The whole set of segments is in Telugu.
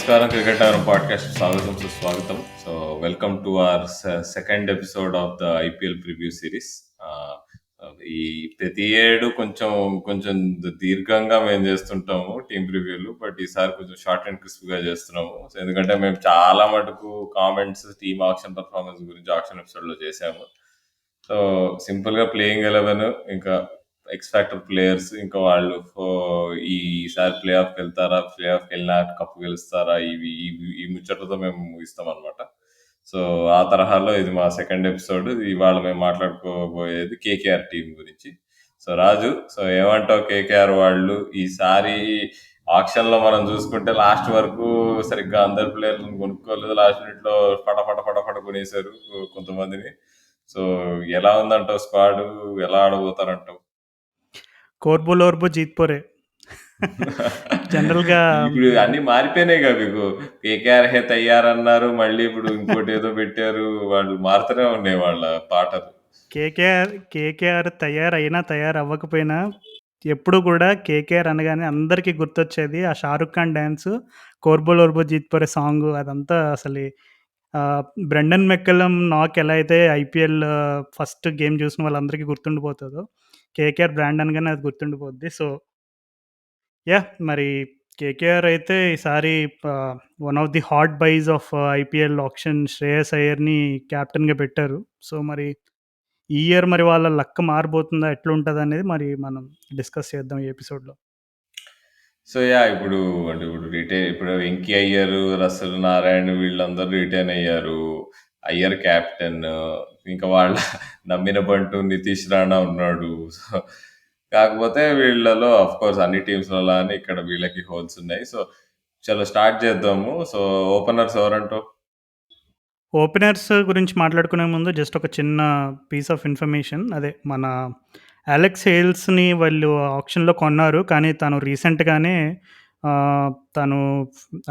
నమస్కారం, క్రికెట్ నగరం పాడ్కాస్ట్ స్వాగతం సుస్వాగతం. So welcome to our second episode of the IPL preview series. ఈ ప్రతి ఏడు కొంచెం కొంచెం దీర్ఘంగా మేము చేస్తుంటాము టీమ్ ప్రివ్యూలు, బట్ ఈసారి కొంచెం షార్ట్ అండ్ క్రిస్ప్గా చేస్తున్నాము. సో ఎందుకంటే మేము చాలా మటుకు కామెంట్స్ టీమ్ ఆక్షన్ పర్ఫార్మెన్స్ గురించి ఆక్షన్ ఎపిసోడ్లో చేసాము. సో సింపుల్గా ప్లేయింగ్ 11 ఇంకా ఎక్స్ ఫ్యాక్టర్ ప్లేయర్స్, ఇంకా వాళ్ళు ఈసారి ప్లే ఆఫ్కి వెళ్తారా, ప్లే ఆఫ్కి వెళ్ళినా కప్పు గెలుస్తారా, ఈ ముచ్చట్లతో మేము ముగిస్తాం అనమాట. సో ఆ తరహాలో ఇది మా సెకండ్ ఎపిసోడ్. ఇవాళ మేము మాట్లాడుకోబోయేది కేకేఆర్ టీం గురించి. సో రాజు, సో ఏమంటావు? కేకేఆర్ వాళ్ళు ఈసారి ఆక్షన్ లో మనం చూసుకుంటే లాస్ట్ వరకు సరిగ్గా అందరు ప్లేయర్లను కొనుక్కోలేదు. లాస్ట్ మినిట్ లో పట కొనేశారు కొంతమందిని. సో ఎలా ఉందంటావు స్క్వాడ్? ఎలా ఆడబోతారంటావు? కోర్బుల్ ఓర్బు జీత్పోరే జనరల్ గా ఇప్పుడు అన్ని మారిపోయినాయి కదా మీకు. కేకేఆర్ హే తయ్యారన్నారు, మళ్ళీ ఇప్పుడు ఇంకోటి ఏదో పెట్టారు. వాళ్ళు మారుతూనే ఉన్నాయి వాళ్ళ పాటలు. కేకేఆర్ తయారైనా తయారవ్వకపోయినా ఎప్పుడు కూడా కేకేఆర్ అనగానే అందరికీ గుర్తొచ్చేది ఆ షారుఖ్ ఖాన్ డ్యాన్స్, కోర్బుల్ ఓర్బు జీత్పోరే సాంగ్. అదంతా అసలు బ్రెండన్ మెక్కలం నాక్ ఎలా అయితే ఐపీఎల్ ఫస్ట్ గేమ్ చూసిన వాళ్ళందరికీ గుర్తుండిపోతుందో, కేకేఆర్ బ్రాండ్ అనగానే అది గుర్తుండిపోద్ది. సో మరి కేకేఆర్ అయితే ఈసారి one of the hot buys of IPL auction Shreyas అయ్యర్‌ని కెప్టెన్‌గా పెట్టారు. సో మరి ఈ ఇయర్ మరి వాళ్ళ లక్ మారబోతుందా? ఎట్లుంటదనేది మరి మనం డిస్కస్ చేద్దాం ఈ ఎపిసోడ్‌లో. సో ఇప్పుడు అంటే ఇప్పుడు వెంకీ అయ్యర్, రసల్ నారాయణ్ వీళ్ళందరూ రిటైన్ అయ్యారు. అయ్యర్ క్యాప్టెన్, ఇంకా వాళ్ళ నమ్మిన బంటు నితీష్ రాణా ఉన్నాడు. సో కాకపోతే వీళ్ళలో ఆఫ్ కోర్స్ అన్ని టీమ్స్ లానే ఇక్కడ వీళ్ళకి హోల్స్ ఉన్నాయి. సో చలో స్టార్ట్ చేద్దాము. So openers ఎవరంటావు? ఓపెనర్స్ గురించి మాట్లాడుకునే ముందు జస్ట్ ఒక చిన్న పీస్ ఆఫ్ ఇన్ఫర్మేషన్. అదే మన అలెక్స్ హేల్స్‌ని వాళ్ళు ఆక్షన్‌లో కొన్నారు. కానీ తను రీసెంట్‌గానే తను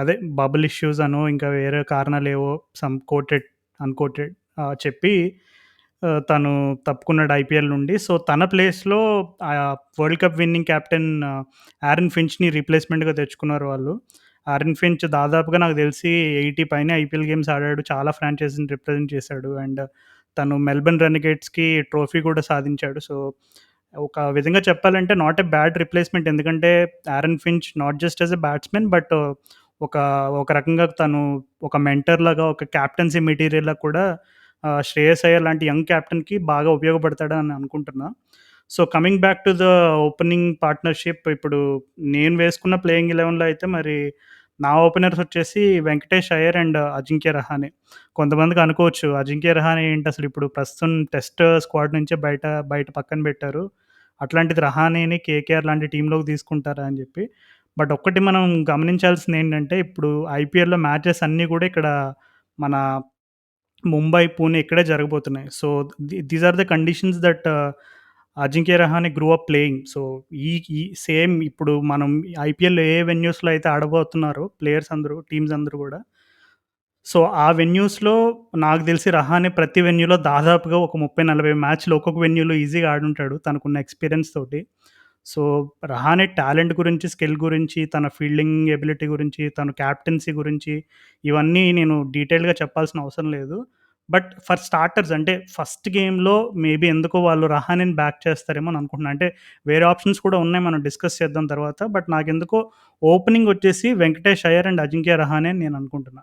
అదే బబుల్ ఇష్యూస్ అనో, ఇంకా వేరే కారణాలేవో సమ్ కోటెడ్, అన్‌కోటెడ్ చెప్పి తను తప్పుకున్నాడు ఐపీఎల్ నుండి. సో తన ప్లేస్‌లో world cup winning captain Aaron ఫించ్‌ని రీప్లేస్‌మెంట్‌గా తెచ్చుకున్నారు వాళ్ళు. ఆరన్ ఫించ్ దాదాపుగా నాకు తెలిసి 80 పైనే ఐపీఎల్ గేమ్స్ ఆడాడు. చాలా ఫ్రాంచైజీని రిప్రజెంట్ చేశాడు. అండ్ తను మెల్బర్న్ రెనిగేట్స్‌కి ట్రోఫీ కూడా సాధించాడు. సో ఒక విధంగా చెప్పాలంటే నాట్ ఎ బ్యాడ్ రిప్లేస్‌మెంట్. ఎందుకంటే Aaron Finch not just as a batsmen but ఒక ఒక రకంగా తను ఒక మెంటర్‌లాగా, ఒక కెప్టెన్సీ మెటీరియల్‌లా కూడా శ్రేయస్ అయ్యర్ లాంటి యంగ్ కెప్టెన్‌కి బాగా ఉపయోగపడతాడని అనుకుంటున్నా. So coming back to the opening partnership, ఇప్పుడు నేను వేసుకున్న ప్లేయింగ్ 11లో అయితే మరి నా ఓపెనర్స్ వచ్చేసి వెంకటేష్ అయ్యర్ అండ్ అజింక్య రహానే. కొంతమందికి అనుకోవచ్చు అజింక్య రహానే ఏంటి అసలు ఇప్పుడు ప్రస్తుతం టెస్ట్ స్క్వాడ్ నుంచే బయట బయట పక్కన పెట్టారు. అట్లాంటిది రహానేని కేకేఆర్ లాంటి టీమ్‌లోకి తీసుకుంటారా అని చెప్పి. బట్ ఒక్కటి మనం గమనించాల్సింది ఏంటంటే, ఇప్పుడు ఐపీఎల్‌లో మ్యాచెస్ అన్నీ కూడా ఇక్కడ మన ముంబై, పూణే ఇక్కడే జరగబోతున్నాయి. So these are the conditions that Ajinkya Rahane grew up playing. So ఈ ఈ సేమ్ ఇప్పుడు మనం ఐపీఎల్‌లో ఏ వెన్యూస్‌లో అయితే ఆడబోతున్నారో ప్లేయర్స్ అందరూ, టీమ్స్ అందరూ గూడా, సో ఆ వెన్యూస్‌లో నాకు తెలిసి రహానే ప్రతి వెన్యూలో దాదాపుగా ఒక 30, 40 మ్యాచ్‌లు ఒక్కొక్క వెన్యూలో ఈజీగా ఆడుంటాడు తనకున్న ఎక్స్‌పీరియన్స్ తోటి. సో రహానే టాలెంట్ గురించి, స్కిల్ గురించి, తన ఫీల్డింగ్ ఎబిలిటీ గురించి, తన క్యాప్టెన్సీ గురించి ఇవన్నీ నేను డీటెయిల్‌గా చెప్పాల్సిన అవసరం లేదు. బట్ ఫర్ స్టార్టర్స్ అంటే ఫస్ట్ గేమ్‌లో మేబీ ఎందుకో వాళ్ళు రహానేని బ్యాక్ చేస్తారేమో అని అనుకుంటున్నా. అంటే వేరే ఆప్షన్స్ కూడా ఉన్నాయి, మనం డిస్కస్ చేద్దాం తర్వాత. బట్ నాకెందుకో ఓపెనింగ్ వచ్చేసి వెంకటేష్ అయ్యర్ అండ్ అజింక్య రహానే అని నేను అనుకుంటున్నా.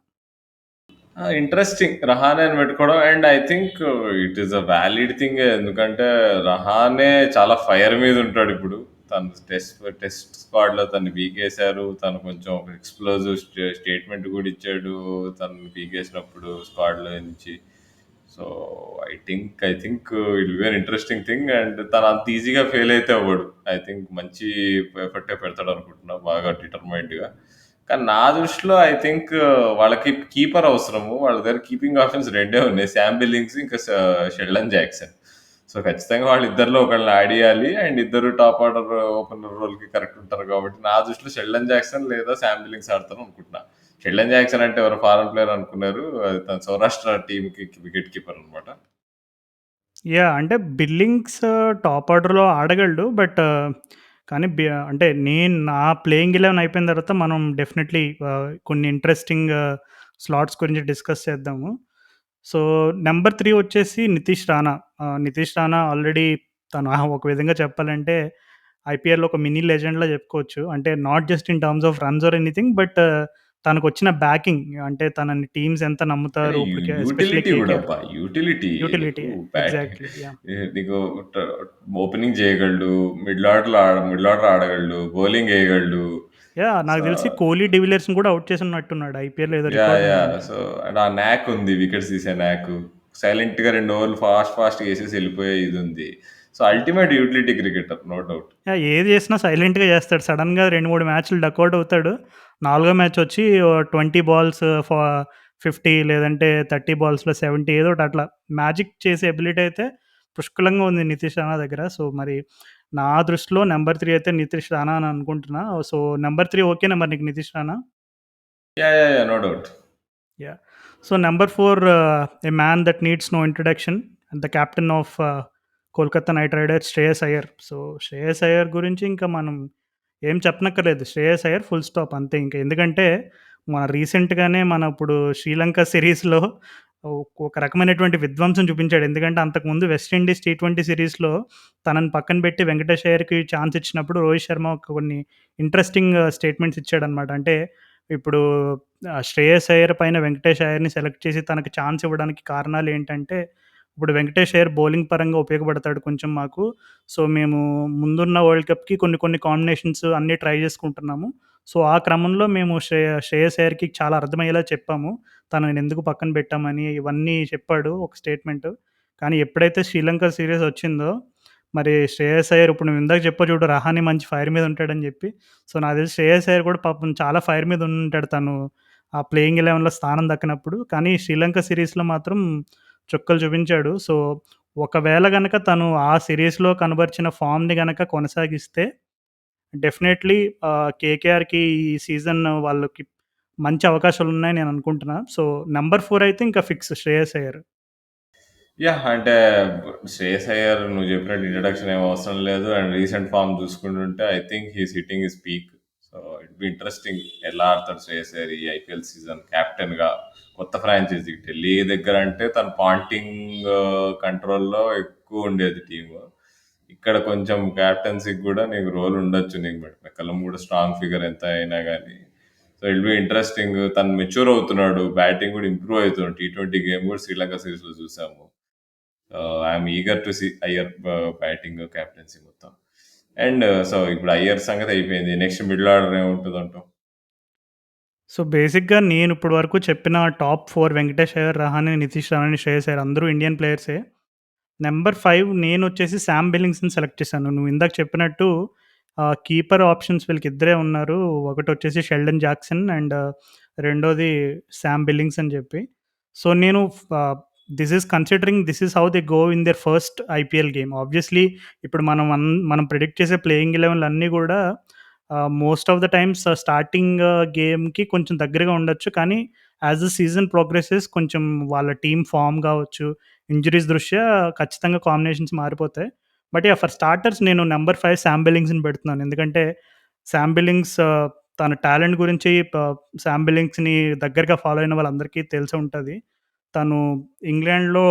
ఇంట్రెస్టింగ్ రహానే అని పెట్టుకోవడం. And I think it is a valid thing. ఎందుకంటే రహానే చాలా ఫైర్ మీద ఉంటాడు ఇప్పుడు. తను టెస్ట్ స్క్వాడ్ లో తను పీకేశారు. తను కొంచెం ఒక ఎక్స్ప్లోజివ్ స్టేట్మెంట్ కూడా ఇచ్చాడు తను పీకేసినప్పుడు స్క్వాడ్ లో నుంచి. So I think it be an interesting thing. And తను అంత ఈజీగా ఫెయిల్ అయితే అవ్వడు. ఐ థింక్ మంచి ఎఫర్టే పెడతాడు అనుకుంటున్నా, బాగా డిటర్మైండ్ గా. కానీ నా దృష్టిలో ఐ థింక్ వాళ్ళకి కీపర్ అవసరము. వాళ్ళ దగ్గర కీపింగ్ ఆప్షన్స్ రెండే ఉన్నాయి, శామ్ బిల్లింగ్స్ ఇంకా షెల్డన్ జాక్సన్. సో ఖచ్చితంగా వాళ్ళిద్దరిలో ఒకళ్ళని ఆడియాలి. అండ్ ఇద్దరు టాప్ ఆర్డర్ ఓపెనర్ రోల్ కి కరెక్ట్ ఉంటారు కాబట్టి నా దృష్టిలో షెల్డన్ జాక్సన్ లేదా శామ్ బిల్లింగ్స్ ఆడతారు అనుకుంటున్నా. షెల్డన్ జాక్సన్ అంటే ఎవరు ఫారెన్ ప్లేయర్ అనుకున్నారు, అది తన సౌరాష్ట్ర టీమ్ కి వికెట్ కీపర్ అనమాట. అంటే బిల్లింగ్స్ టాప్ ఆర్డర్‌లో ఆడగలడు. బట్ కానీ అంటే నా ప్లేయింగ్ 11 అయిపోయిన తర్వాత మనం డెఫినెట్‌లీ కొన్ని ఇంట్రెస్టింగ్ స్లాట్స్ గురించి డిస్కస్ చేద్దాము. సో, నంబర్ 3 వచ్చేసి నితీష్ రాణా. నితీష్ రాణా ఆల్రెడీ తను ఒక విధంగా చెప్పాలంటే ఐపీఎల్‌లో ఒక మినీ లెజెండ్‌లా చెప్పుకోవచ్చు. అంటే not just in terms of runs or anything but తనకొచ్చిన బ్యాకింగ్ అంటే తనని టీమ్స్ ఎంత కానీ నమ్ముతారు ఇప్పటికే ఎస్పెషల్లీ యూటిలిటీ గూడా కేకేఆర్. అబ్బా! యూటిలిటీ యూటిలిటీ నీకు బ్యాట్ ఎగ్జాక్ట్‌లీ. యాహ్! నీకు ట ఓపెనింగ్ చేయగలడు. మిడిల్ ఆర్డర్ ఆడగలడు. బౌలింగ్ ఏయగలడు. యాహ్! సో నాకు తెలిసి కోహ్లీ, డివిలియర్స్‌ని కూడా ఔట్ చేసినట్టున్నాడు ఐపీఎల్‌లో ఏదో యాహ్! రికార్డ్ ఉంది యాహ్! ఆయనకి. సో అండ్ ఆ న్యాక్ ఉంది. వికెట్స్ తీసే న్యాక్. సైలెంట్‌గా 2 ఓవర్లు ఫాస్ట్‌గా ఏసేసి ఎళ్ళిపోయే ఇదుంది. So ultimate utility cricketer no doubt. Yeah! ఏది చేసినా సైలెంట్‌గా చేస్తాడు. సడెన్‌గా 2, 3 మ్యాచ్‌లు డకౌట్ అవుతాడు. నాలుగో మ్యాచ్ వచ్చి 20 బాల్స్ 50 లేదంటే 30 బాల్స్‌లో 70 ఏదో ఒకటి అట్లా మ్యాజిక్ చేసే ఎబిలిటీ అయితే పుష్కలంగా ఉంది నితీష్ రాణా దగ్గర. సో, మరి నా దృష్టిలో నంబర్ 3 అయితే నితీష్ రాణా అని అనుకుంటున్నా. సో, నంబర్ 3 ఓకేనా మరి నీకు Nitish Rana? Yeah! No doubt. Yeah. So number 4, a man that needs no introduction, and the captain of Kolkata Knight Riders, Shreyas Iyer. So, Shreyas Iyer గురించి ఇంకా మనం ఏం చెప్పనక్కర్లేదు. శ్రేయస్ అయ్యర్ ఫుల్ స్టాప్ అంతే ఇంక. ఎందుకంటే మన రీసెంట్‌గానే మన ఇప్పుడు శ్రీలంక సిరీస్‌లో ఒక రకమైనటువంటి విధ్వంసం చూపించాడు. ఎందుకంటే అంతకుముందు వెస్ట్ ఇండీస్ టీ20 సిరీస్‌లో తనని పక్కన పెట్టి వెంకటేష్ అయ్యర్‌కి ఛాన్స్ ఇచ్చినప్పుడు రోహిత్ శర్మ కొన్ని ఇంట్రెస్టింగ్ స్టేట్మెంట్స్ ఇచ్చాడనమాట. అంటే ఇప్పుడు శ్రేయస్ అయ్యర్ పైన వెంకటేష్ అయ్యర్‌ని సెలెక్ట్ చేసి తనకి ఛాన్స్ ఇవ్వడానికి కారణాలేంటంటే, ఇప్పుడు వెంకటేష్ అయ్యర్ బౌలింగ్ పరంగా ఉపయోగపడతాడు కొంచెం మాకు. సో, మేము ముందున్న వరల్డ్ కప్‌కి కొన్ని కాంబినేషన్స్ అన్నీ ట్రై చేసుకుంటున్నాము. సో, ఆ క్రమంలో మేము శ్రేయస్ అయ్యర్‌కి చాలా అర్థమయ్యేలా చెప్పాము. తననెందుకు పక్కన పెట్టామని ఇవన్నీ చెప్పాడు ఒక స్టేట్మెంటు. కానీ ఎప్పుడైతే శ్రీలంక సీరీస్ వచ్చిందో, మరి శ్రేయస్ అయ్యర్ ఇప్పుడు నువ్వు ఇందాక చెప్పావు చూడు 'రహానే మంచి ఫైర్ మీద ఉంటాడని' చెప్పి. సో, నాకు తెలిసి శ్రేయస్ అయ్యర్ కూడా పాపం చాలా ఫైర్ మీద ఉండుంటాడు తను ఆ ప్లేయింగ్ 11లో స్థానం దక్కనప్పుడు. కానీ శ్రీలంక సీరీస్‌లో మాత్రం చుక్కలు చూపించాడు. సో, ఒకవేళ గనక తను ఆ సీరీస్‌లో కనబరిచిన ఫార్మ్‌ని గనక కొనసాగిస్తే డెఫినైట్‌లీ కేకేఆర్‌కి ఈ సీజన్ వాళ్ళకి మంచి అవకాశాలున్నాయని నేను అనుకుంటున్నా. సో, నంబర్ 4 అయితే ఇంకా ఫిక్స్ శ్రేయస్ అయ్యర్. యాహ్! అంటే శ్రేయస్ అయ్యర్ నువ్వు చెప్పినట్టు ఇంట్రడక్షన్ ఏమి అవసరం లేదు. అండ్ రీసెంట్ ఫార్మ్ చూసుకుంటుంటే I think he's hitting his peak. So it be interesting ఎలా ఆడతాడు శ్రేయస్ అయ్యర్ ఈ ఐపీఎల్ సీజన్ కెప్టెన్‌గా కొత్త ఫ్రాంచైజీ ఢిల్లీ దగ్గర అంటే తన పాంటింగ్ కంట్రోల్‌లో ఎక్కువ ఉండేది టీము. ఇక్కడ కొంచెం కెప్టెన్సీకి కూడా నీకు రోల్ ఉండొచ్చు. నీకు మెక్కలం కూడా స్ట్రాంగ్ ఫిగర్ ఎంత అయినా గానీ. So it be interesting. తను మెచ్యూర్ అవుతున్నాడు. బ్యాటింగ్ కూడా ఇంప్రూవ్ అవుతున్నాడు. టీ20 గేమ్ కూడా శ్రీలంక సిరీస్‌లో చూసాము. I'm eager to see Iyer batting captaincy మొత్తం. అండ్ సో ఇప్పుడు అయ్యర్ సంగతి అయిపోయింది. నెక్స్ట్ మిడిల్ ఆర్డర్ ఏముంటుందంటావు? సో, బేసిక్‌గా నేను ఇప్పటి వరకు చెప్పిన టాప్ 4 వెంకటేష్ అయ్యర్, రహానే, నితీష్ రాణా, శ్రేయస్ అయ్యర్ అందరూ ఇండియన్ ప్లేయర్సే. నంబర్ 5 నేనొచ్చేసి శామ్ బిల్లింగ్స్‌ని సెలెక్ట్ చేశాను. నువ్వు ఇందాక చెప్పినట్టు కీపర్ ఆప్షన్స్ వీళ్ళకిద్దరే ఉన్నారు. ఒకటొచ్చేసి షెల్డన్ జాక్సన్ అండ్ రెండోది శామ్ బిల్లింగ్స్ అని చెప్పి. సో, నేను this is considering this is how they go in their first IPL game. ఆబ్వియస్‌లీ ఇప్పుడు మనం ప్రిడిక్ట్ చేసే ప్లేయింగ్ 11లు అన్నీ గూడా most of the times starting గేమ్‌కి కొంచెం దగ్గరగా ఉండొచ్చు. కానీ యాస్ ద సీజన్ ప్రోగ్రెసెస్ కొంచెం వాళ్ళ టీమ్ ఫార్మ్ గావచ్చు, ఇంజురీస్ దృష్ట్యా ఖచ్చితంగా కాంబినేషన్స్ మారిపోతాయి. But yeah! ఫర్ స్టార్టర్స్ నేను నంబర్ 5 శామ్ బిల్లింగ్స్‌ని పెడుతున్నాను. ఎందుకంటే శామ్ బిల్లింగ్స్ తన టాలెంట్ గురించి శామ్ బిల్లింగ్స్‌ని దగ్గరగా ఫాలో అయిన వాళ్ళందరికీ తెలిసే ఉంటది. తను ఇంగ్లాండ్‌లో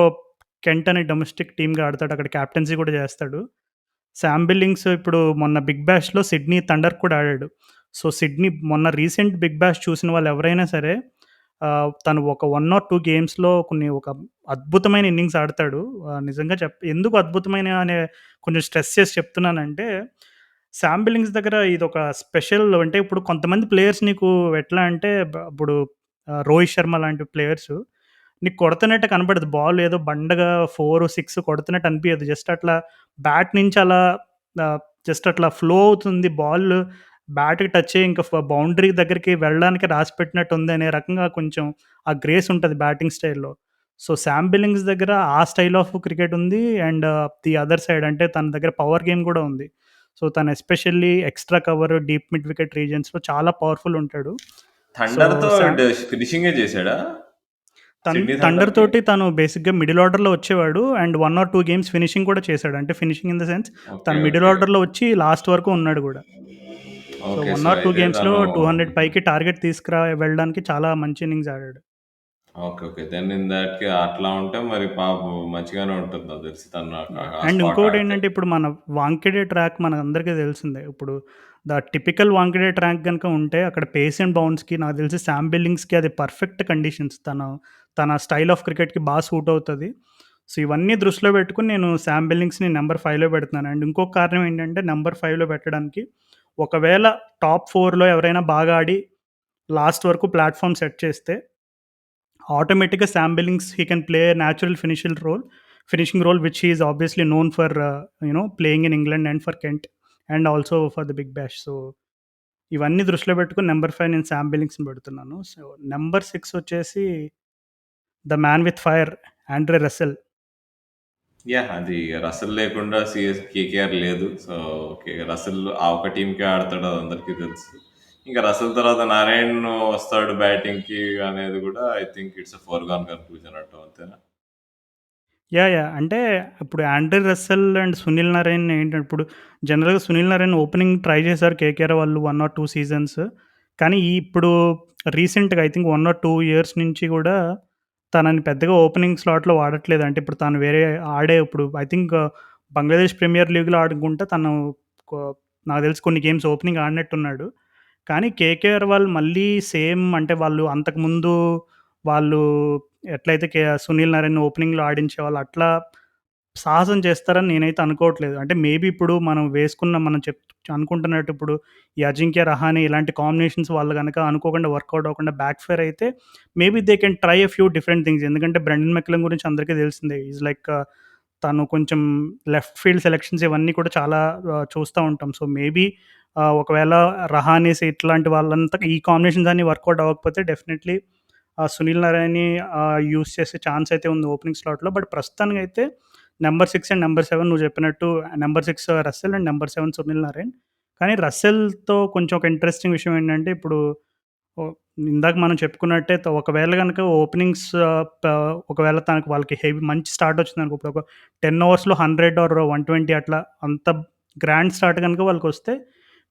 కెంట్ అనే డొమెస్టిక్ టీమ్‌గా ఆడతాడు. అక్కడ కెప్టెన్సీ కూడా చేస్తాడు. శామ్ బిల్లింగ్స్ ఇప్పుడు మొన్న బిగ్ బాష్‌లో సిడ్నీ థండర్ కూడా ఆడాడు. సో, సిడ్నీ మొన్న రీసెంట్ బిగ్ బాష్ చూసిన వాళ్ళు ఎవరైనా సరే తను ఒక 1 ఆర్ 2 గేమ్స్‌లో ఒక అద్భుతమైన ఇన్నింగ్స్ ఆడతాడు. నిజంగా ఎందుకు అద్భుతమైన అనే కొంచెం స్ట్రెస్ చేసి చెప్తున్నానంటే, శామ్ బిల్లింగ్స్ దగ్గర ఇదొక స్పెషల్ అంటే ఇప్పుడు కొంతమంది ప్లేయర్స్ నీకు ఎట్లా అంటే ఇప్పుడు రోహిత్ శర్మ లాంటి ప్లేయర్స్ నీకు కొడుతున్నట్టే కనపడదు. బాల్ ఏదో బండగా 4, 6 కొడుతున్నట్టు అనిపియదు. జస్ట్ అట్లా బ్యాట్ నుంచి అలా ఆహ్, జస్ట్ అట్లా ఫ్లో అవుతుంది బాల్ బ్యాట్‌కి టచ్ అయ్యి ఇంక బౌండరీ దగ్గరికి వెళ్ళడానికి రాసిపెట్టినట్టు ఉంది అనే రకంగా కొంచెం ఆ గ్రేస్ ఉంటది బ్యాటింగ్ స్టైల్‌లో. సో, శామ్ బిల్లింగ్స్ దగ్గర ఆ స్టైల్ ఆఫ్ క్రికెట్ ఉంది. అండ్ ది అదర్ సైడ్ అంటే తన దగ్గర పవర్ గేమ్ గూడా ఉంది. సో, తను especially extra cover, deep mid wicket రీజియన్స్‌లో చాలా పవర్‌ఫుల్ ఉంటాడు. సో, థండర్‌తో శామ్ ఫినిషింగే చేసాడా? సిడ్నీ థండర్ థండర్‌కి తోటి తను బేసిక్‌గా మిడిల్ ఆర్డర్‌లో వచ్చేవాడు. అండ్ 1 ఆర్ 2 గేమ్స్ ఫినిషింగ్ కూడా చేశాడు. అంటే finishing in the sense okay. తను మిడిల్ ఓకే. ఆర్డర్‌లో వచ్చి లాస్ట్ వరకు ఉన్నాడు గూడా. So, okay. 1 సో, ఆర్ 2 అయితే గేమ్స్‌లో తను 200 పైకి టార్గెట్ వెళ్ళడానికి చాలా మంచి ఇన్నింగ్స్ ఆడాడు. Okay. Okay. Then in thought అట్లా ఉంటే మరి పాపం మంచిగానే ఉంటుంది నాకు తెలిసి తను యాహ్! ఆ అండ్ స్పాట్ ఆడితే. ఇంకోటేంటంటే ఇప్పుడు మన వాంఖెడే ట్రాక్ మనందరికీ తెలిసిందే. ఇప్పుడు టిపికల్ వాంఖెడే ట్రాక్ గనుక ఉంటే అక్కడ పేస్ అండ్ బౌన్స్‌కి నాకు తెలిసి సామ్ బిల్లింగ్స్‌కి అది పర్ఫెక్ట్ కండిషన్స్. తన స్టైల్ ఆఫ్ క్రికెట్‌కి సూట్ అవుతది. సో, ఇవన్నీ దృష్టిలో పెట్టుకొని నేను సామ్ బిల్లింగ్స్‌ని నంబర్ 5లో పెడుతున్నాను. అండ్ ఇంకొక కారణం ఏంటంటే నంబర్ 5లో పెట్టడానికి ఒకవేళ టాప్ 4లో ఎవరైనా బాగా ఆడి లాస్ట్ వరకు ప్లాట్‌ఫార్మ్ సెట్ చేస్తే ఆటోమేటిక్‌గా Sam Billings he can play natural finishing role which he is obviously known for playing in England and for Kent and also for the Big Bash. So ఇవన్నీ దృష్టిలో పెట్టుకొని నంబర్ 5 నేను సామ్ బిల్లింగ్స్‌ని పెడుతున్నాను. సో నంబర్ 6 వచ్చేసి 'the man with fire' Andre Russell. Yeah! అది రసెల్ లేకుండా కేకేఆర్ లేదు. సో, రసెల్ ఆ ఒక్క టీమ్‌కే ఆడతాడు అది అందరికీ తెలుసు. ఇంకా రసెల్ తర్వాత నారాయణ్ వస్తాడు బ్యాటింగ్‌కి అనేది కూడా I think it's a foregone conclusion అంతేనా? యాహ్! అంటే ఇప్పుడు 'Andre Russell' and 'Sunil Narine' ఏంటంటే ఇప్పుడు జనరల్‌గా 'సునీల్ నరైన్' ఓపెనింగ్ ట్రై చేశారు కేకేఆర్ వాళ్ళు 1 ఆర్ 2 సీజన్స్. కానీ ఇప్పుడు రీసెంట్‌గా ఐ థింక్ 1 ఆర్ 2 ఇయర్స్ నుంచి కూడా తనని పెద్దగా ఓపెనింగ్ స్లాట్‌లో వాడట్లేదు. అంటే ఇప్పుడు తను వేరే ఇప్పుడు ఐ థింక్ బంగ్లాదేశ్ ప్రీమియర్ లీగ్‌లో ఆడుకుంటా తను కొ నాకు తెలిసి కొన్ని గేమ్స్ ఓపెనింగ్ ఆడినట్టున్నాడు. కానీ కేకేఆర్ వాళ్ళు మళ్ళీ సేమ్ అంటే వాళ్ళు అంతకుముందు వాళ్ళు ఎట్లయితే 'సునీల్ నరైన్‌ని' ఓపెనింగ్‌లో ఆడించేవాళ్ళో అట్లా సాహసం చేస్తారని నేనైతే అనుకోవట్లేదు. అంటే మేబీ ఇప్పుడు మనం అనుకుంటున్నట్టు ఇప్పుడు ఈ అజింక్య రహానే ఇలాంటి కాంబినేషన్స్ వాళ్ళు గనక అనుకోకుండా వర్కౌట్ అవ్వకుండా బ్యాక్ ఫైర్ అయితే maybe they can try a few different things. ఎందుకంటే బ్రెండన్ మెక్‌లమ్ గురించి అందరికీ తెలిసిందే. ఈజ్ లైక్ తను కొంచెం లెఫ్ట్ ఫీల్డ్ సెలక్షన్స్ ఇవన్నీ కూడా చాలా చూస్తా ఉంటాం. సో, మేబీ ఒకవేళ రహానేస్ ఇట్లాంటి వాళ్ళంతా ఈ కాంబినేషన్స్ అన్నీ వర్కౌట్ అవ్వకపోతే డెఫినెట్‌లీ సునీల్ నారాయణని యూజ్ చేసే ఛాన్స్ అయితే ఉంది ఓపెనింగ్ స్లాట్‌లో. బట్ ప్రస్తుతానికైతే నంబర్ 6 అండ్ నంబర్ 7 నువ్వు చెప్పినట్టు number 6 Russell and number 7 Sunil Narayan. కానీ రస్సెల్‌తో కొంచెం ఒక ఇంట్రెస్టింగ్ విషయం ఏంటంటే ఇప్పుడు ఓ ఇందాక మనం చెప్పుకున్నట్టే ఒకవేళ గనక ఓపెనింగ్స్ ఒకవేళ వాళ్ళకి మంచి స్టార్ట్ వచ్చిందనుకో ఇప్పుడు ఒక 10 ఓవర్స్‌లో 100 ఆర్ 120 అట్లా అంత గ్రాండ్ స్టార్ట్ గనుక వాళ్ళకొస్తే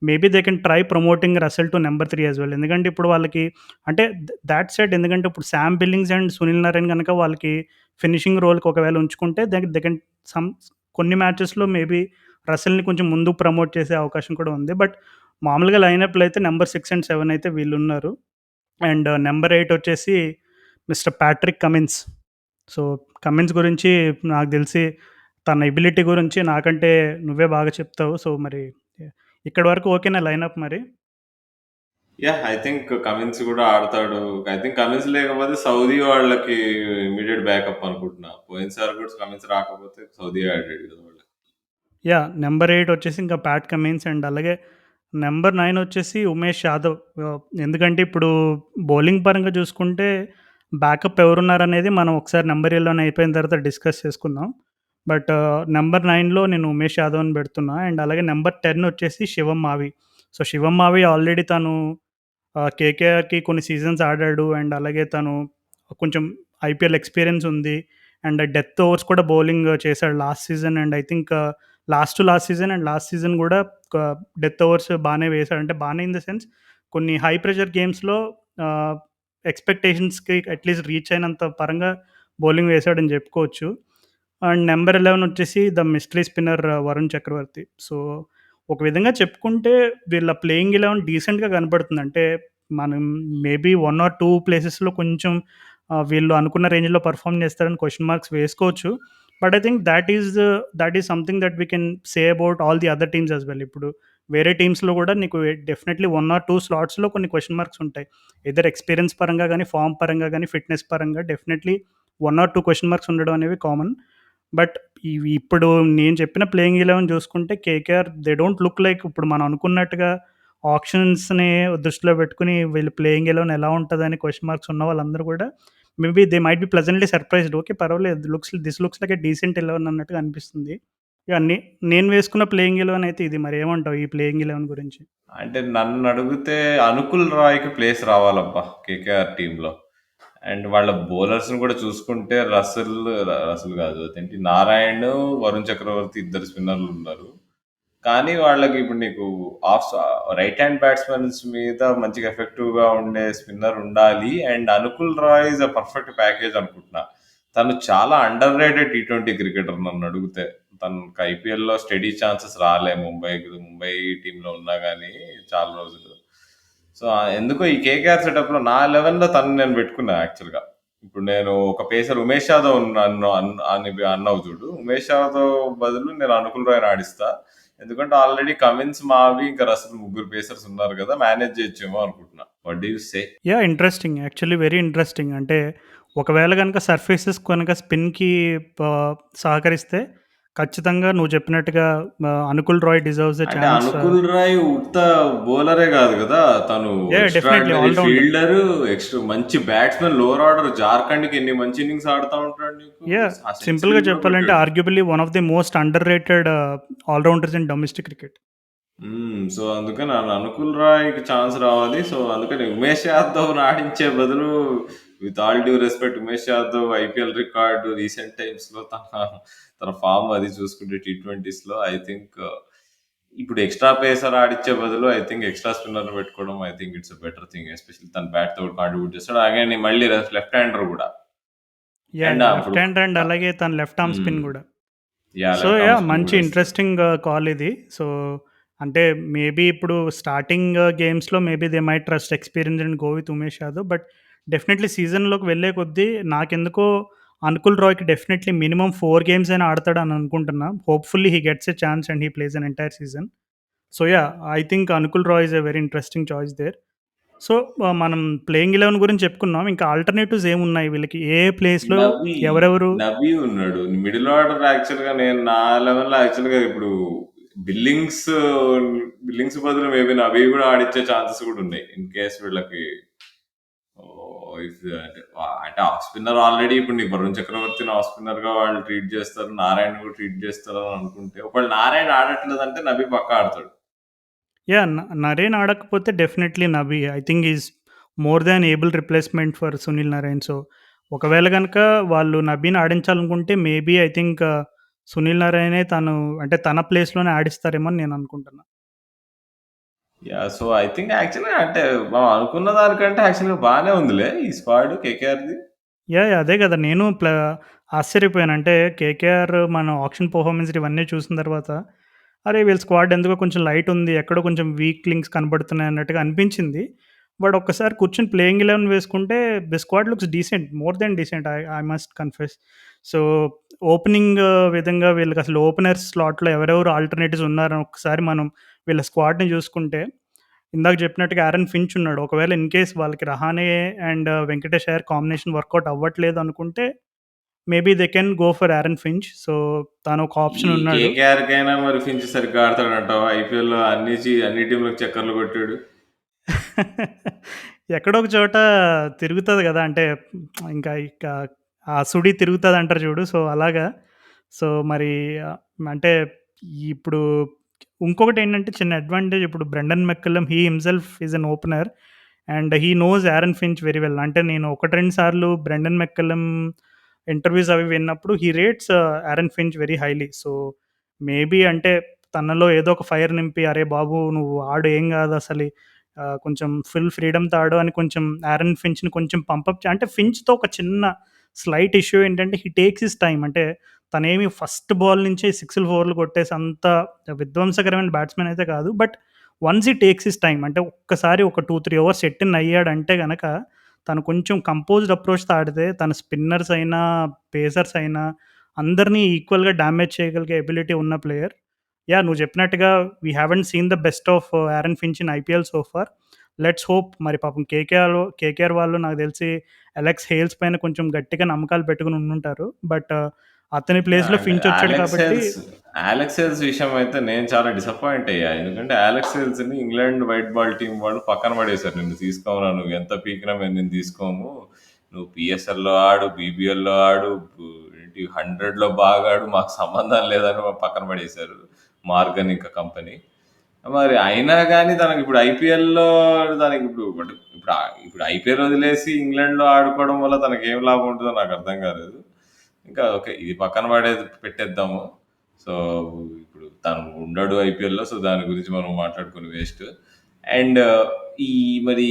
maybe they can try promoting Russell to number 3 as well. ఎందుకంటే ఇప్పుడు వాళ్ళకి అంటే థాట్ సెడ్ ఎందుకంటే ఇప్పుడు Sam Billings and Sunil Narine గనక వాళ్ళకి ఫినిషింగ్ రోల్‌కి ఒకవేళ ఉంచుకుంటే దే కెన్ సమ్ కొన్ని మ్యాచెస్‌లో మేబీ రసెల్‌ని కొంచెం ముందుకు ప్రమోట్ చేసే అవకాశం కూడా ఉంది. బట్ మామూలుగా లైనప్‌లో అయితే నంబర్ 6 అండ్ 7 అయితే వీళ్ళున్నారు. అండ్ నంబర్ 8 వచ్చేసి mister Patrick Cummins. So, Cummins గురించి నాకు తెలిసి తన ఎబిలిటీ గురించి నాకంటే నువ్వే బాగా చెప్తావు. సో, మరి ఇక్కడి వరకు ఓకేనా లైనప్ మరి? యాహ్! ఐ థింక్ కమిన్స్ కూడా ఆడతాడు. ఐ థింక్ కమిన్స్ లేకపోతే సౌదీ వాళ్ళకి ఇమ్మీడియేట్ బ్యాకప్ అనుకుంటున్నా. పోయినసారి కూడా కమిన్స్ రాకపోతే సౌదీ ఆడాడు కదా! వాళ్ళు. నంబర్ 8 వచ్చేసి ఇంకా ప్యాట్ కమిన్స్ అండ్ అలాగే నంబర్ 9 వచ్చేసి ఉమేష్ యాదవ్. ఎందుకంటే ఇప్పుడు బౌలింగ్ పరంగా చూసుకుంటే బ్యాకప్ ఎవరున్నారనేది మనం ఒకసారి నంబర్ 11 అయిపోయిన తర్వాత డిస్కస్ చేసుకుందాం. బట్ నంబర్ 9లో నేను ఉమేష్ యాదవ్‌ని పెడుతున్నా. అండ్ అలాగే నంబర్ 10 వచ్చేసి శివం మావి. సో, శివం మావి ఆల్రెడీ తను కేకేఆర్‌కి కొన్ని సీజన్స్ ఆడాడు. అండ్ అలాగే తను కొంచెం ఐపీఎల్ ఎక్స్‌పీరియన్స్ ఉంది. అండ్ డెత్ ఓవర్స్ కూడా బౌలింగ్ చేశాడు last season. And I think last season గూడా ఒక డెత్ ఓవర్స్ బానే వేశాడు. అంటే బానే ఇన్ ద సెన్స్ కొన్ని హై ప్రెషర్ గేమ్స్‌లో ఆహ్, ఎక్స్‌పెక్టేషన్స్‌కి అట్‌లీస్ట్ రీచ్ అయినంత పరంగా బౌలింగ్ వేశాడని జెప్పుకోవచ్చు. అండ్ నంబర్ 11 వచ్చేసి the mystery spinner Varun Chakravarthy. So, ఒక విధంగా చెప్పుకుంటే వీళ్ళ ప్లేయింగ్ 11 డీసెంట్‌గా కనపడుతుంది. అంటే మనం మేబీ 1 ఆర్ 2 ప్లేసెస్‌లో కొంచెం వీళ్ళు అనుకున్న రేంజ్‌లో పెర్ఫార్మ్ చేస్తారని క్వెషన్ మార్క్స్ వేసుకోవచ్చు. But I think that is something that we can say about all the other teams as well. ఇప్పుడు వేరే టీమ్స్‌లో కూడా నీకు డెఫినెట్‌లీ 1 ఆర్ 2 స్లాట్స్‌లో కొన్ని క్వెషన్ మార్క్స్ ఉంటాయి. ఎయిదర్ ఎక్స్‌పీరియన్స్ పరంగా గాని, ఫార్మ్ పరంగా గాని, ఫిట్‌నెస్ పరంగా డెఫినెట్‌లీ 1 ఆర్ 2 క్వెషన్ మార్క్స్ ఉండడం అనేవి కామన్. బట్ ఇప్పుడు నేను చెప్పిన ప్లేయింగ్ 11 చూసుకుంటే KKR they don't look like ఇప్పుడు మనం అనుకున్నట్టుగా ఆప్షన్స్‌ని దృష్టిలో పెట్టుకొని వీళ్ళు ప్లేయింగ్ 11 ఎలా ఉంటదని క్వెషన్ మార్క్స్ ఉన్న వాళ్ళందరూ కూడా maybe they might be pleasantly surprised. Okay. పర్వాలేదు this looks like a decent 11 అన్నట్టుగా అనిపిస్తుంది. ఇగ నేను వేసుకున్న ప్లేయింగ్ 11 అయితే ఇది. మరేమంటావు ఈ ప్లేయింగ్ 11 గురించి? అంటే నన్నడిగితే అనుకుల్ రాయ్‌కి ప్లేస్ రావాలబ్బా! కేకేఆర్ టీమ్‌లో. అండ్ వాళ్ళ బౌలర్స్‌ని కూడా చూసుకుంటే రసల్ కాదు అదేంటి నారాయణ్, వరుణ్ చక్రవర్తి ఇద్దరు స్పిన్నర్‌లు ఉన్నారు. కానీ వాళ్ళకి ఇప్పుడు నీకు ఆఫ్ రైట్ హ్యాండ్ బ్యాట్స్‌మెన్స్ మీద మంచిగా ఎఫెక్టివ్‌గా ఉండే స్పిన్నర్ ఉండాలి. And Anukul Roy is a perfect package అనుకుంటున్నా. తను చాలా అండర్ రేటెడ్ టీ20 క్రికెటర్ నన్ను అడిగితే. తనకి ఐపీఎల్‌లో స్టెడీ ఛాన్సెస్ రాలే ముంబై టీంలో ఉన్నా గానీ చాలా రోజులు. సో, ఎందుకో ఈ కేకేఆర్ సెటప్‌లో నా 11లో తనని నేను పెట్టుకున్నా యాక్చువల్‌గా. ఇప్పుడు నేను ఒక పేసర్ ఉమేష్ యాదవ్ నన్ను అని అన్నావు చూడు. ఉమేష్ యాదవ్ బదులు నేను అనుకుల్ రాయ్‌ని ఆడిస్తా. ఎందుకంటే ఆల్రెడీ కమిన్స్, మావి ఇంకా రసల్ ముగ్గురు పేసర్స్ ఉన్నారు కదా! మేనేజ్ చేయొచ్చేమో అనుకుంటున్నా. What do you say? Yeah! Interesting. Actually very interesting. అంటే ఒకవేళ గనక సర్ఫేసెస్ కనుక స్పిన్‌కి సహకరిస్తే ఖచ్చితంగా నువ్వు చెప్పినట్టుగా అనుకుల్ రాయ్ డిజర్వ్స్ ఎ అంటే ఛాన్స్. అనుకుల్ రాయ్ ఉత్త బౌలరే కాదు కదా! తను yeah! Definitely extraordinary all rounder. Fielder, మంచి బ్యాట్స్‌మన్ లోవర్ ఆర్డర్ జార్ఖండ్‌కి ఎన్ని మంచి ఇన్నింగ్స్ ఆడుతా ఉంటాడు నీకు. యాహ్! ఆ సింపుల్‌గా సెంచరీలు కూడా చెప్పాలంటే కొట్టాడు. Arguably one of the most under rated all rounders in domestic cricket. So, అందుకని అనుకుల్ రాయ్‌కి ఛాన్స్ రావాలి. సో, అందుకని ఉమేష్ యాదవ్‌ని ఆడించే బదులు with all due respect Umesh Yadav IPL record recent టైమ్స్‌లో తన ఫార్మ్ అది చూసుకుంటే టీ20స్‌లో ఐ థింక్ ఇప్పుడు ఎక్స్‌ట్రా పేసర్ ఆడిచ్చే బదులు ఐ థింక్ ఎక్స్‌ట్రా స్పిన్నర్‌ని పెట్టుకోవడం I think it's a better thing. Especially తన బ్యాట్‌తో కూడా కాంట్రిబ్యూట్ చేస్తాడు. అగైన్ మళ్ళీ లెఫ్ట్ హ్యాండర్ కూడా. యాహ్! అండ్ లెఫ్ట్ అప్పుడు హ్యాండ్ అండ్ ఆహ్, అలాగే తన లెఫ్ట్ ఆర్మ్ హ్మ్. స్పిన్ గూడా. So, left arm yeah! Spin మంచి కూడా ఏస్తాడు. ఇంట్రెస్టింగ్ కాల్ ఇది. సో, అంటే మేబీ ఇప్పుడు స్టార్టింగ్ గేమ్స్‌లో maybe they might trust experience and go with Umesh Yadav. But definitely సీజన్‌లోకి వెళ్ళే కొద్దీ నాకెందుకో అనుకుల్ రాయ్‌కి డెఫినెట్‌లీ మినిమమ్ 4 గేమ్స్ అయినా ఆడతాడని అనుకుంటున్నా. Hopefully he gets a chance and he plays an entire season. So, yeah! I think Anukul Roy is a very interesting choice there. So, మనం ప్లేయింగ్ 11 గురించి చెప్పుకున్నాం. ఇంకా ఆల్టర్‌నేటివ్స్ ఏమున్నాయి వీళ్ళకి? ఏ ప్లేస్‌లో నవీ, ఎవరెవరు? నవీ ఉన్నాడు. మిడిల్ ఆర్డర్ యాక్చువల్‌గా నేను నా లెవెల్‌లో యాక్చువల్‌గా ఇప్పుడు బిల్లింగ్స్, బిల్లింగ్స్ బదులు మేబీ నవీ కూడా ఆడిచ్చే ఛాన్సెస్ కూడా ఉన్నాయి. ఇన్ కేస్ వీళ్ళకి అంటే ఆఫ్ స్పిన్నర్ ఆల్రెడీ ఇప్పుడు నీకు వరుణ్ చక్రవర్తిని ఆఫ్ స్పిన్నర్ గా వాళ్ళు ట్రీట్ చేస్తారు. నారాయణ కూడా ట్రీట్ చేస్తారు అని అనుకుంటే ఒకవేళ నారాయణ ఆడట్లేదంటే నబీ పక్కా ఆడతాడు. యాహ్! నరేన్ ఆడకపోతే definitely Nabi. I think is more than able replacement for Sunil Narine. So, ఒకవేళ గనక వాళ్ళు నబీని ఆడించాలనుకుంటే మేబీ ఐ థింక్ సునీల్ నరైనే తను అంటే తన ప్లేస్‌లోనే ఆడిస్తారేమో అని నేను అనుకుంటున్నా. సో ఐ థింక్ యాక్చువల్‌గా అంటే మనం అనుకున్న దానికంటే యాక్చువల్‌గా బానే ఉందిలే ఈ స్క్వాడ్ కేకేఆర్‌ది. యాహ్! అదే గదా! నేను ఆశ్చర్యపోయాను. అంటే కేకేఆర్ మన ఆక్షన్ పెర్ఫార్మన్స్ ఇవన్నీ చూసిన తర్వాత, అరే! వీళ్ళ స్క్వాడ్ ఎందుకో కొంచెం లైట్ ఉంది. ఎక్కడో కొంచెం వీక్ లింక్స్ కనబడుతున్నాయి అన్నట్టుగా అనిపించింది. బట్ ఒక్కసారి కూర్చొని ప్లేయింగ్ 11 వేసుకుంటే the squad looks decent. More than decent. I must confess. So, opening విధంగా వీళ్ళకసలు ఓపెనర్స్ స్లాట్‌లో ఎవరెవరు ఆల్టర్‌నేటివ్స్ ఉన్నారని ఒక్కసారి మనం వీళ్ళ స్క్వాడ్‌ని చూసుకుంటే, ఇందాక చెప్పినట్టుగా 'ఆరన్ ఫించ్' ఉన్నాడు. ఒకవేళ ఇన్ కేస్ వాళ్ళకి 'Rahane' and 'Venkatesh Iyer' combination work out అవ్వట్లేదు అనుకుంటే, maybe they can go for 'Aaron Finch.' So, తనొక ఈ ఆప్షన్ ఉన్నాడు. కేకేఆర్‌కైనా మరి ఫించ్ సరిగ్గా ఆడతాడంటావా? ఐపీఎల్‌లో అన్ని టీమ్‌లకు చక్కర్లు కొట్టాడు. ఎక్కడో ఒక చోట తిరుగుతది గదా! అంటే ఇంకా ఆ సుడి తిరుగుతదంటారు చూడు. సో, అలాగా. సో, మరి అంటే ఇప్పుడు ఇంకొకటేంటంటే చిన్న అడ్వాంటేజ్ ఇప్పుడు 'Brendon McCullum' himself is an opener and he knows 'Aaron Finch' very well. అంటే నేను 1, 2 సార్లు 'బ్రెండన్ మెక్కల్లమ్' ఇంటర్వ్యూస్ అవి విన్నప్పుడు he rates 'Aaron Finch' very highly. So, maybe అంటే తనలో ఏదో ఒక ఫైర్ నింపి, "అరే బాబు! నువ్వు ఆడు ఏం గాదసలు కొంచెం ఫుల్ ఫ్రీడమ్‌తో ఆడు" అని కొంచెం 'ఆరన్ ఫించ్‌ని కొంచెం పంపప్ అంటే ఫించ్‌తో ఒక చిన్న స్లైట్ ఇష్యూ ఏంటంటే హీ టేక్స్ హిస్ టైమ్. అంటే తనేమి ఫస్ట్ బాల్ నుంచే 6లు, 4లు కొట్టేసి అంత విధ్వంసకరమైన బ్యాట్స్‌మన్ అయితే కాదు. But once he takes his time అంటే ఒక్కసారి ఒక 2, 3 ఓవర్స్ సెట్ ఇన్ అయ్యాడంటే గనక తను కొంచెం కంపోజ్డ్ అప్రోచ్‌తో ఆడితే తన స్పిన్నర్స్ అయినా, పేసర్స్ అయినా అందరిని ఈక్వల్‌గా డామేజ్ చేయగలిగే ఎబిలిటీ ఉన్న ప్లేయర్. యాహ్! నువ్వు చెప్పినట్టుగా we haven't seen the best of 'Aaron Finch' in IPL so far. Let's hope మరి పాపం కేకేఆర్ వాళ్ళు నాకు తెలిసి అలెక్స్ హేల్స్ పైన కొంచెం గట్టిగా నమ్మకాలు పెట్టుకొని ఉండుంటారు. బట్ అతని ప్లేస్‌లో అండ్ ఫించ్ వచ్చాడు కాబట్టి అలెక్స్ హెల్స్ విషయం అయితే నేను చాలా డిసప్పాయింట్ అయ్యా. ఎందుకంటే అలెక్స్ హెల్స్‌ని ఇంగ్లాండ్ వైట్ బాల్ టీమ్ వాళ్ళు పక్కన పడేశారు. నిన్ను తీసుకోమురా నువ్వు ఎంత పీకినా మేము నిన్ను తీసుకోము. నువ్వు పీఎస్ఎల్‌లో ఆడు, బీబీఎల్‌లో ఆడు, ఏంటి 100లో బాగా ఆడు మాకు సంబంధం లేదని పక్కన పడేశారు. మార్గన్ ఇంకా కంపెనీ. మరి అయినా గాని తనకిప్పుడు ఐపీఎల్‌లో ఇప్పుడు ఐపీఎల్ వదిలేసి ఇంగ్లాండ్‌లో ఆడుకోవడం వల్ల తనకేం లాభం ఉంటదో నాకర్థం కాలేదు. ఇంకా ఓకే. ఇది పక్కన పెట్టేద్దాము. సో, ఇప్పుడు తను ఉండడు ఐపీఎల్‌లో. సో, దాని గురించి మనం మాట్లాడుకొని వేస్ట్. అండ్ ఈ మరి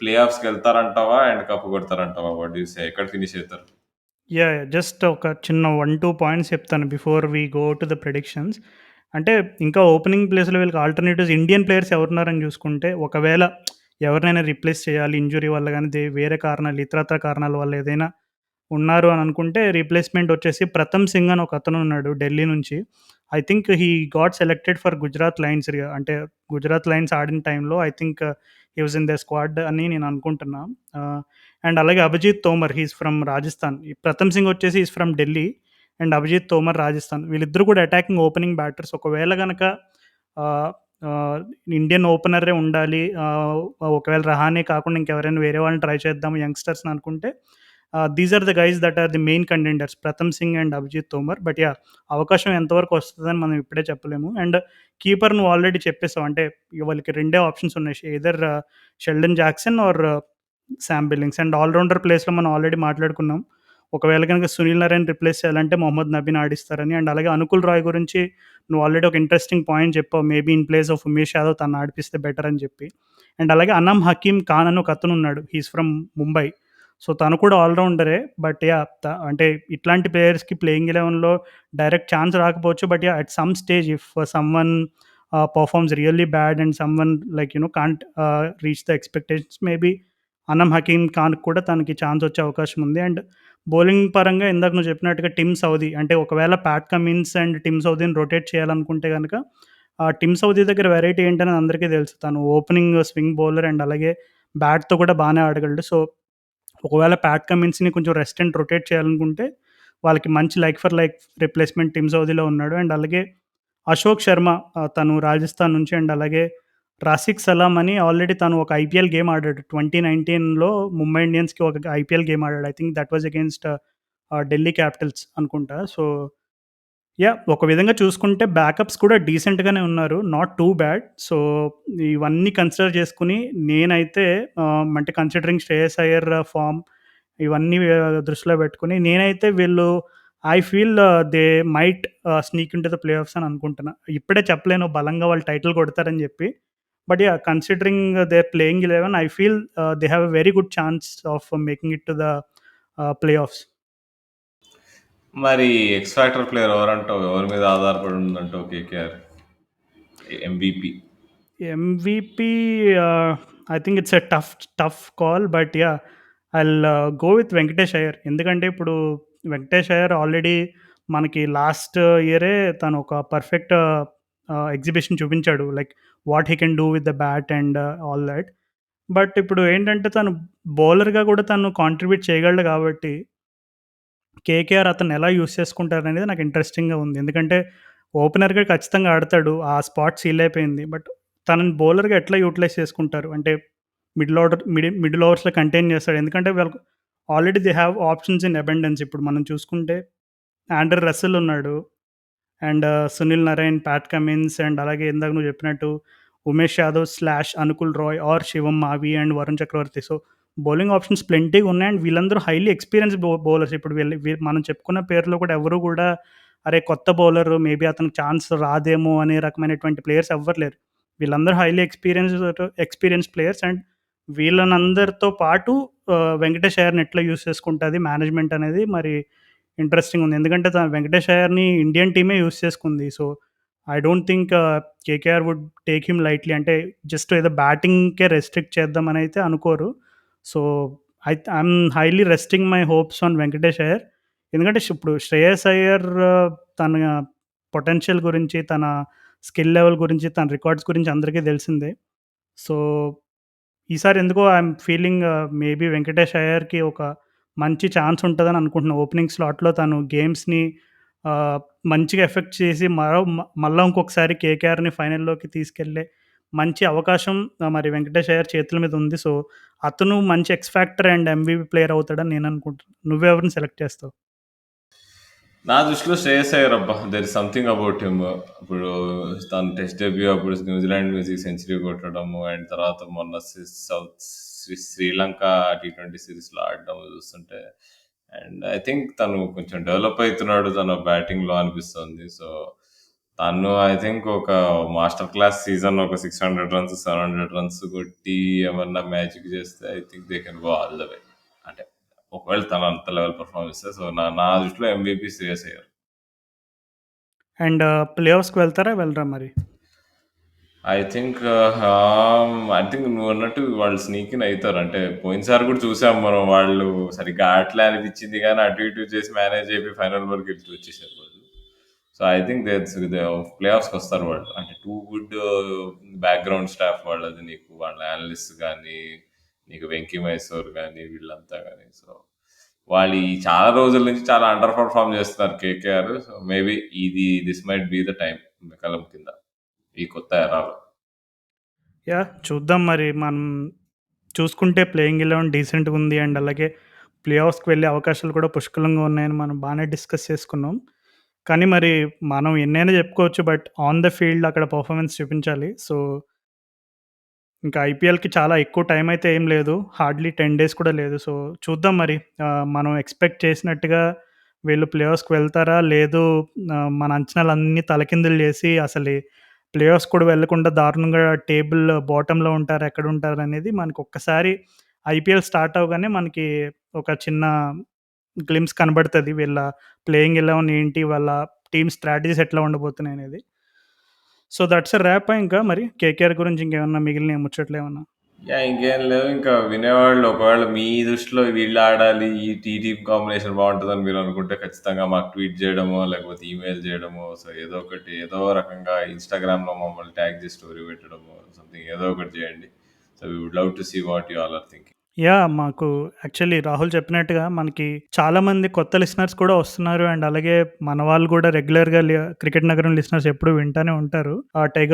ప్లే ఆఫ్స్‌కెళ్తారంటావా? అండ్ కప్ కొడతారంటావా? What do you say? ఎక్కడ ఫినిష్ అయితారు? యాహ్! జస్ట్ ఒక చిన్న 1, 2 పాయింట్స్ చెప్తాను before we go to the predictions. అంటే ఇంకా ఓపెనింగ్ ప్లేస్‌లో వీళ్ళకి ఆల్టర్‌నేటివ్స్ ఇండియన్ ప్లేయర్స్ ఎవరున్నారని చూసుకుంటే, ఒకవేళ ఎవరినైనా రీప్లేస్ చేయాలి ఇంజ్యూరీ వల్ల గాని, వేరే కారణాలు ఇతరత్ర కారణాల వల్ల ఏదైనా ఉన్నారు అని అనుకుంటే రీప్లేస్‌మెంట్ వచ్చేసి ప్రథమ్ సింగ్ అని ఒకతను ఉన్నాడు ఢిల్లీ నుంచి. I think he got selected for Gujarat Lions అంటే గుజరాత్ లయన్స్ ఆడిన టైంలో I think he was in the squad అని నేను అనుకుంటున్నా. అండ్ అలాగే Abhijit Tomar he is from Rajasthan. ఈ ప్రథమ్ సింగ్ వచ్చేసి is from Delhi and Abhijit Tomar Rajasthan. వీళ్ళిద్దరూ కూడా అటాకింగ్ ఓపెనింగ్ బ్యాటర్స్. ఒకవేళ గనక ఆహ్, ఆహ్, ఇండియన్ ఓపెనరే ఉండాలి. ఒకవేళ రహానే కాకుండా ఇంకెవరైనా వేరే వాళ్ళని ట్రై చేద్దాం యంగ్‌స్టర్స్‌ని అనుకుంటే these are the guys that are the main contenders Pratham Singh and Abhijit Tomar. But yeah! అవకాశం ఎంతవరకు వస్తదని మనం ఇప్పుడే చెప్పలేము. అండ్ కీపర్ నువ్వు ఆల్రెడీ చెప్పేసావు. అంటే ఇక వాళ్ళకి రెండే ఆప్షన్స్ ఉన్నాయి. Either Sheldon Jackson or Sam Billings. And all rounder ప్లేస్‌లో మనం ఆల్రెడీ మాట్లాడుకున్నాం. ఒకవేళ గనుక సునీల్ నరైన్ రిప్లేస్ చేయాలంటే మొహమ్మద్ నబీని ఆడిస్తారని. అండ్ అలాగే అనుకుల్ రాయ్ గురించి నువ్వు ఆల్రెడీ ఒక ఇంట్రెస్టింగ్ పాయింట్ చెప్పావు. Maybe in place of Umesh Yadav తనని ఆడిపిస్తే బెటర్ అని చెప్పి. అండ్ అలాగే అనమ్ హకీమ్ ఖాన్ అని ఒకతను ఉన్నాడు. He is from Mumbai. So, తను కూడా ఆల్ రౌండరే. But yeah! అంటే ఇట్లాంటి ప్లేయర్స్‌కి ప్లేయింగ్ 11లో డైరెక్ట్ ఛాన్స్ రాకపోవచ్చు. But yeah! At some stage if someone performs really bad and someone like can't reach the expectations maybe Aman Hakim ఖాన్‌కి కూడా తనకి ఛాన్స్ వచ్చే అవకాశం ఉంది. అండ్ బౌలింగ్ పరంగా ఇందాక నువ్వు చెప్పినట్టుగా టిమ్ సౌదీ అంటే ఒకవేళ ప్యాట్ కమిన్స్ అండ్ టిమ్ సౌదీని రొటేట్ చేయాలనుకుంటే గనక టిమ్ సౌదీ దగ్గర వెరైటీ ఏంటని అందరికీ తెలుసు. తను ఓపెనింగ్ స్వింగ్ బౌలర్ అండ్ అలాగే బ్యాట్‌తో కూడా బానే ఆడగలడు. సో, ఒకవేళ ప్యాట్ కమిన్స్‌ని కొంచెం రెస్ట్ అండ్ రొటేట్ చేయాలనుకుంటే వాళ్ళకి మంచి like for like replacement Tim సౌదీలో ఉన్నాడు. అండ్ అలాగే అశోక్ శర్మ తను రాజస్థాన్ నుంచి అండ్ అలాగే రాసిక్ సలాం అని ఆల్రెడీ తను ఒక ఐపీఎల్ గేమ్ ఆడాడు. 2019లో ముంబై ఇండియన్స్‌కి ఒక ఐపీఎల్ గేమ్ ఆడాడు. I think that was against Delhi Capitals అనుకుంటా. So, yeah! ఒక విధంగా చూసుకుంటే బ్యాకప్స్ కూడా డీసెంట్‌గానే ఉన్నారు. Not too bad. సో, ఇవన్నీ కన్సిడర్ చేసుకొని నేనైతే అంటే కన్సిడరింగ్ శ్రేయస్ అయ్యర్ ఫార్మ్ ఇవన్నీ దృష్టిలో పెట్టుకొని నేనైతే వీళ్ళు I feel they might sneak into the play offs అని అనుకుంటున్నా. ఇప్పుడే చెప్పలేను బలంగా వాళ్ళు టైటిల్ కొడతారని చెప్పి. But yeah! Considering their playing 11 I feel they have a very good chance of making it to the play offs. మరి ఎక్స్ ఫ్యాక్టర్ ప్లేయర్ ఎవరంటావు? ఎవరి మీద ఆధారపడి ఉందంటావు కేకేఆర్? MVP. MVP, I think it's a tough call. But yeah! I'll go with Venkatesh Iyer. ఎందుకంటే ఇప్పుడు వెంకటేష్ అయ్యర్ ఆల్రెడీ మనకి లాస్ట్ ఇయరే తను ఒక పర్ఫెక్ట్ ఎగ్జిబిషన్ చూపించాడు. Like what he can do with the bat and all that. But ఇప్పుడు ఏంటంటే తను బౌలర్‌గా కూడా తను కాంట్రిబ్యూట్ చేయగలడు కాబట్టి కేకేఆర్ అతన్ని ఎలా యూజ్ చేసుకుంటారనేది నాకు ఇంట్రెస్టింగ్‌గా ఉంది. ఎందుకంటే ఓపెనర్‌గా ఖచ్చితంగా ఆడతాడు. ఆ స్పాట్ సీల్ అయిపోయింది. బట్ తనని బౌలర్‌గా ఎట్లా యుటిలైజ్ చేసుకుంటారు? అంటే మిడిల్ ఓవర్స్‌లో కంటైన్ చేస్తాడు. ఎందుకంటే వీళ్ళకి already they have options in abundance. ఇప్పుడు మనం చూసుకుంటే ఆండ్రే రస్సెల్ ఉన్నాడు. And Sunil Narine, Pat Cummins and అలాగే ఇందాక నువ్వు చెప్పినట్టు Umesh Yadav slash Anukul Roy or Shivam Mavi and Varun Chakravarthy. So, bowling options ప్లెంటీగా ఉన్నాయి. అండ్ వీళ్ళందరూ హైలీ ఎక్స్‌పీరియన్స్‌డ్ బౌలర్స్. ఇప్పుడు మనం చెప్పుకున్న పేర్లో కూడా ఎవరు కూడా అరే! కొత్త బౌలర్ మేబీ అతనికి ఛాన్స్ రాదేమో అనే రకమైనటువంటి ప్లేయర్స్ ఎవ్వరు లేరు. వీళ్ళందరూ హైలీ ఎక్స్‌పీరియన్స్ ప్లేయర్స్. అండ్ వీళ్ళనందరితో పాటు వెంకటేష్ అయ్యర్‌ని ఎట్లా యూజ్ చేసుకుంటది మేనేజ్‌మెంట్ అనేది మరి ఇంట్రెస్టింగ్ ఉంది. ఎందుకంటే వెంకటేష్ అయ్యర్‌ని ఇండియన్ టీమే యూజ్ చేసుకుంది. So, I don't think KKR would take him lightly. అంటే జస్ట్ ఏదో బ్యాటింగ్‌కే రెస్ట్రిక్ట్ చేద్దామని అయితే అనుకోరు. So, I'm highly resting my hopes on Venkatesh Iyer. ఎందుకంటే ఇప్పుడు శ్రేయస్ అయ్యర్ తన పొటెన్షియల్ గురించి, తన స్కిల్ లెవెల్ గురించి, తన రికార్డ్స్ గురించి అందరికీ తెలిసిందే. సో, ఈసారి ఎందుకో ఐయామ్ ఫీలింగ్ మేబీ వెంకటేష్ అయ్యర్‌కి ఒక మంచి ఛాన్స్ ఉంటదని అనుకుంటున్నా. ఓపెనింగ్ స్లాట్‌లో తను గేమ్స్‌ని ఆహ్, మంచిగా ఎఫెక్ట్ చేసి మళ్ళా ఇంకొకసారి కేకేఆర్‌ని ఫైనల్‌లోకి తీసుకెళ్ళే మంచి అవకాశం మరి వెంకటేష్ అయ్యర్ చేతుల మీద ఉంది. సో, అతను మంచి X factor and MVP player అవుతాడని నేను అనుకుంటున్నా. నువ్వెవరిని సెలెక్ట్ చేస్తావు? నా దృష్టిలో శ్రేయస్ అయ్యర్ అబ్బా! There is something about him. ఇప్పుడు తను టెస్ట్ డెబ్యూ అప్పుడు న్యూజిలాండ్ మీద సెంచరీ కొట్టడము అండ్ తర్వాత మొన్న శ్రీలంక టీ20 సిరీస్‌లో ఆడడం చూస్తుంటే అండ్ ఐ థింక్ తను కొంచెం డెవలప్ అయితున్నాడు తన బ్యాటింగ్‌లో అనిపిస్తుంది. సో, తను ఐ థింక్ ఒక మాస్టర్ క్లాస్ సీజన్ ఒక 600 రన్స్, 700 రన్స్ కొట్టి ఏమన్నా మ్యాజిక్ చేస్తే I think they can go all the way. అంటే ఒకవేళ తను అంత లెవెల్ పెర్ఫార్మ్ ఇస్తే సో, నా దృష్టిలో MVP Shreyas Iyer. And play ఆఫ్స్‌కి వెళ్తారా? వెళ్ళరా మరి? ఐ థింక్ ఐ థింక్ నువ్వన్నట్టు వాళ్ళు స్నీక్ ఇన్ అయితారు. అంటే పోయినసారి కూడా చూసాం మనం వాళ్ళు సరిగ్గా ఆడలే అనిపించింది గానీ అటు ఇటు చేసి మేనేజ్ అయిపోయి ఫైనల్ వరకు వెళ్లి వచ్చేసారు వాళ్ళు. సో ఐ థింక్ ప్లే ఆఫ్స్కి వస్తారు వాళ్ళు. అంటే టూ గుడ్ బ్యాక్గ్రౌండ్ స్టాఫ్ వాళ్ళది నీకు వాళ్ళ అనలిస్ట్ కానీ నీకు వెంకీ మైసూర్ కానీ వీళ్ళంతా కానీ సో వాళ్ళు ఈ చాలా రోజుల నుంచి చాలా అండర్ పర్ఫామ్ చేస్తున్నారు KKR. So maybe this might be the time కలం కింద ఈ కొత్త ఎరాలో. యాహ్! చూద్దాం మరి. మనం చూసుకుంటే ప్లేయింగ్ 11 డీసెంట్‌గా ఉంది. అండ్ అలాగే ప్లే ఆఫ్స్‌కి వెళ్ళే అవకాశాలు కూడా పుష్కలంగా ఉన్నాయని మనం బానే డిస్కస్ చేసుకున్నాం. కానీ మరి మనం ఎన్నైనా చెప్పుకోవచ్చు. బట్ ఆన్ ద ఫీల్డ్ అక్కడ పర్ఫార్మెన్స్ చూపించాలి. సో, ఇంకా ఐపీఎల్‌కి చాలా ఎక్కువ టైం అయితే ఏం లేదు. హార్డ్‌లీ 10 డేస్ కూడా లేదు. సో, చూద్దాం మరి. మనం ఎక్స్‌పెక్ట్ చేసినట్టుగా వీళ్ళు ప్లే ఆఫ్స్‌కి వెళ్తారా? లేదు మన అంచనాలన్నీ తలకిందులు చేసి అసలు ప్లే ఆఫ్స్ కూడా వెళ్ళకుండా దారుణంగా టేబుల్ బాటమ్‌లో ఉంటారా? ఎక్కడుంటారనేది మనకు ఒక్కసారి ఐపీఎల్ స్టార్ట్ అవ్వగానే మనకి ఒక చిన్న గ్లింప్స్ కనబడతది. వీళ్ళ ప్లేయింగ్ 11 ఏంటి? వాళ్ళ టీమ్ స్ట్రాటజీస్ ఎట్లా ఉండబోతున్నాయనేది. సో, దట్స్ ఎ ర్యాపా ఇంకా మరి? కేకేఆర్ గురించి ఇంకేమన్నా మిగిలినయి ముచ్చట్లేమన్నా? ఇంకేం లేవు. ఇంకా వినేవాళ్ళు ఒకవేళ మీ దృష్టిలో వీళ్ళు ఆడాలి, ఈ టీమ్ కాంబినేషన్ బాగుంటుందని మీరు అనుకుంటే ఖచ్చితంగా మాకు ట్వీట్ చేయడమో, లేకపోతే ఈమెయిల్ చేయడమో, సో ఏదో ఒకటి ఏదో రకంగా ఇన్‌స్టాగ్రామ్‌లో మమ్మల్ని ట్యాగ్ చేసి స్టోరీ పెట్టడమో సంథింగ్ ఏదో ఒకటి చేయండి. So we would love to see what you all are thinking. Yeah! మాకు యాక్చువల్లీ రాహుల్ చెప్పినట్టుగా మనకి చాలామంది కొత్త లిసనర్స్ కూడా వస్తున్నారు. అండ్ అలాగే మన వాళ్ళు కూడా రెగ్యులర్‌గా క్రికెట్ నగరం లిసనర్స్ ఎప్పుడూ వింటానే ఉంటారు. Tag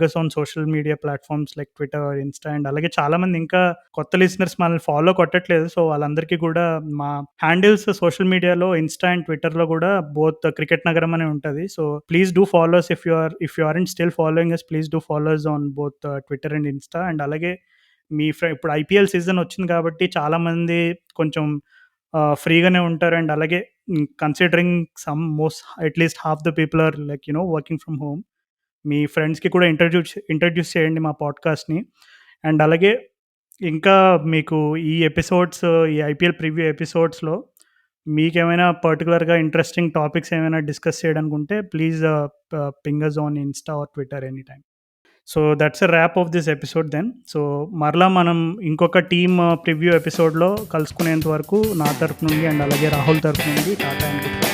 us on social media platforms like Twitter, Insta and అలాగే చాలామంది ఇంకా కొత్త లిసనర్స్ మనల్ని ఫాలో కొట్టట్లేదు. సో, వాళ్ళందరికీ కూడా మా హ్యాండిల్స్ సోషల్ మీడియాలో ఇన్‌స్టా అండ్ ట్విట్టర్‌లో కూడా బోత్ క్రికెట్ నగరం అనే ఉంటది. So, please do follow us if you aren't still following us please do follow us on both Twitter and Insta. And అలాగే ఇప్పుడు ఐపీఎల్ సీజన్ వచ్చింది కాబట్టి చాలామంది కొంచెం ఫ్రీగానే ఉంటారు. అండ్ అలాగే considering at least half the people are like working from home. మీ ఫ్రెండ్స్‌కి కూడా ఇంట్రడ్యూస్ చేయండి మా పాడ్‌కాస్ట్‌ని. అండ్ అలాగే ఇంకా మీకు ఈ ఎపిసోడ్స్ ఈ ఐపీఎల్ ప్రివ్యూ ఎపిసోడ్స్‌లో మీకేమైనా పర్టిక్యులర్‌గా ఇంట్రెస్టింగ్ టాపిక్స్ ఏమైనా డిస్కస్ చేయడానికుంటే please ping us on Insta or Twitter any time. So, that's a wrap of this episode then. So, మరలా మనం ఇంకొక టీమ్ ప్రివ్యూ ఎపిసోడ్‌లో కలుసుకునేంత వరకు నా తరపు నుండి అండ్ అలాగే రాహుల్ తరపు నుండి టాటా అండ్ గుడ్ బై.